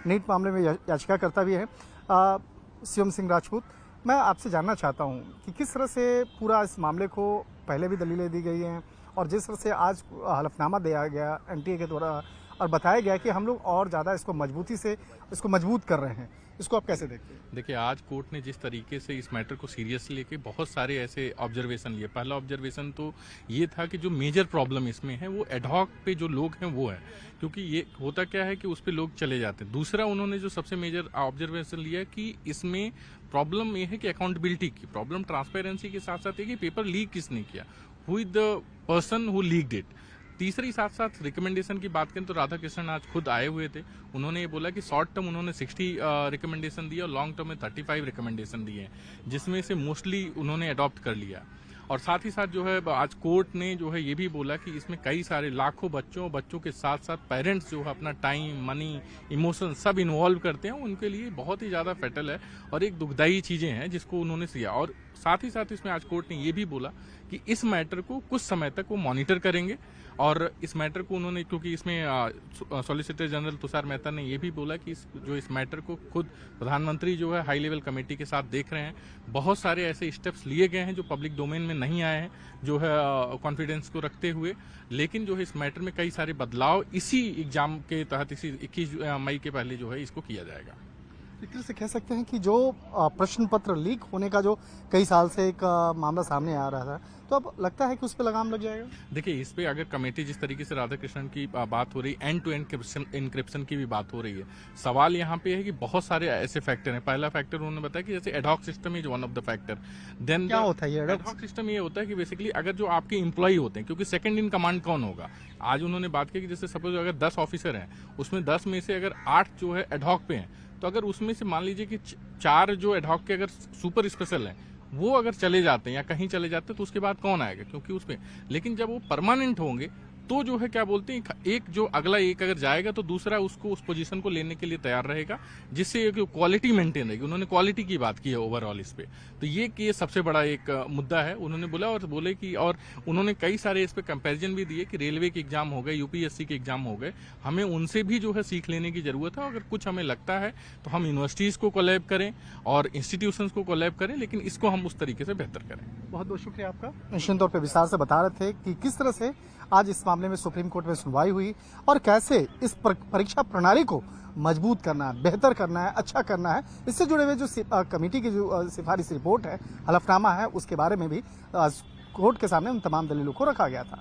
NEET मामले में याचिकाकर्ता भी हैं, शिवम सिंह राजपूत। मैं आपसे जानना चाहता हूं कि किस तरह से पूरा इस मामले को पहले भी दलीलें दी गई हैं और जिस तरह से आज हलफनामा दिया गया एनटीए के द्वारा और बताया गया कि हम लोग और ज़्यादा इसको मजबूती से इसको मजबूत कर रहे हैं, इसको आप कैसे देखते हैं? देखिए, आज कोर्ट ने जिस तरीके से इस मैटर को सीरियसली लेके बहुत सारे ऐसे ऑब्जर्वेशन लिए। पहला ऑब्जर्वेशन तो ये था कि जो मेजर प्रॉब्लम इसमें है वो एडहॉक पे जो लोग हैं वो है, क्योंकि ये होता क्या है कि उस पे लोग चले जाते हैं। दूसरा उन्होंने जो सबसे मेजर ऑब्जर्वेशन लिया कि इसमें प्रॉब्लम ये है कि अकाउंटेबिलिटी की प्रॉब्लम, ट्रांसपेरेंसी के साथ साथ ये कि पेपर लीक किसने किया, who is the person who leaked it. तीसरी साथ साथ रिकमेंडेशन की बात करें तो राधाकृष्णन आज खुद आए हुए थे। उन्होंने ये बोला कि शॉर्ट टर्म उन्होंने 60 रिकमेंडेशन दिया और लॉन्ग टर्म में 35 रिकमेंडेशन दिए हैं, जिसमें से मोस्टली उन्होंने अडॉप्ट कर लिया। और साथ ही साथ जो है आज कोर्ट ने जो है ये भी बोला कि इसमें कई सारे लाखों बच्चों के साथ साथ पेरेंट्स जो है अपना टाइम, मनी, इमोशन सब इन्वॉल्व करते हैं, उनके लिए बहुत ही ज़्यादा फैटल है और एक दुखदायी चीज़ें हैं जिसको उन्होंने किया। और साथ ही साथ इसमें आज कोर्ट ने ये भी बोला कि इस मैटर को कुछ समय तक वो मॉनिटर करेंगे और इस मैटर को उन्होंने, क्योंकि इसमें सॉलिसिटर जनरल तुषार मेहता ने ये भी बोला कि इस मैटर को खुद प्रधानमंत्री जो है हाई लेवल कमेटी के साथ देख रहे हैं। बहुत सारे ऐसे स्टेप्स लिए गए हैं जो पब्लिक डोमेन में नहीं आए हैं, जो है कॉन्फिडेंस को रखते हुए, लेकिन जो है इस मैटर में कई सारे बदलाव इसी एग्जाम के तहत, इसी 21 मई के पहले जो है इसको किया जाएगा। एक तरह से कह सकते हैं कि जो प्रश्न पत्र लीक होने का जो कई साल से एक मामला सामने आ रहा था, तो अब लगता है कि उस पर लगाम लग जाएगा। देखिए, इस पे अगर कमेटी जिस तरीके से राधाकृष्णन की बात हो रही, एंड टू एंड इंक्रिप्शन की भी बात हो रही है, सवाल यहाँ पे है कि बहुत सारे ऐसे फैक्टर हैं। पहला फैक्टर उन्होंने बताया कि जैसे ad hoc system is one of the factor. Then क्या होता है ये एडहॉक सिस्टम? ये होता है कि बेसिकली अगर जो आपके एम्प्लॉय होते हैं, क्योंकि सेकंड इन कमांड कौन होगा, आज उन्होंने बात की कि जैसे सपोज अगर 10 ऑफिसर हैं, उसमें 10 में से अगर 8 जो है एडहॉक पे हैं, तो अगर उसमें से मान लीजिए कि 4 जो एडहॉक के अगर सुपर स्पेशल हैं वो अगर चले जाते हैं या कहीं चले जाते हैं, तो उसके बाद कौन आएगा, क्योंकि उसमें, लेकिन जब वो परमानेंट होंगे तो जो है क्या बोलते हैं, एक जो अगला एक अगर जाएगा तो दूसरा उसको उस पोजीशन को लेने के लिए तैयार रहेगा, जिससे क्वालिटी मेंटेन रहेगी। उन्होंने क्वालिटी की बात की है ओवरऑल इस पे, तो ये सबसे बड़ा एक मुद्दा है उन्होंने बोला। और बोले कि, और उन्होंने कई सारे इस पे कंपैरिजन भी दिए कि रेलवे के एग्जाम हो गए, यूपीएससी के एग्जाम हो गए, हमें उनसे भी जो है सीख लेने की जरूरत है। अगर कुछ हमें लगता है तो हम यूनिवर्सिटीज को कोलैब करें और इंस्टीट्यूशंस को कोलैब करें, लेकिन इसको हम उस तरीके से बेहतर करें। बहुत बहुत शुक्रिया आपका। निश्चित तौर पर विस्तार से बता रहे थे कि किस तरह से आज इस मामले में सुप्रीम कोर्ट में सुनवाई हुई और कैसे इस परीक्षा प्रणाली को मजबूत करना है, बेहतर करना है, अच्छा करना है। इससे जुड़े हुए जो कमेटी की जो सिफारिश रिपोर्ट है, हलफनामा है, उसके बारे में भी कोर्ट के सामने उन तमाम दलीलों को रखा गया था।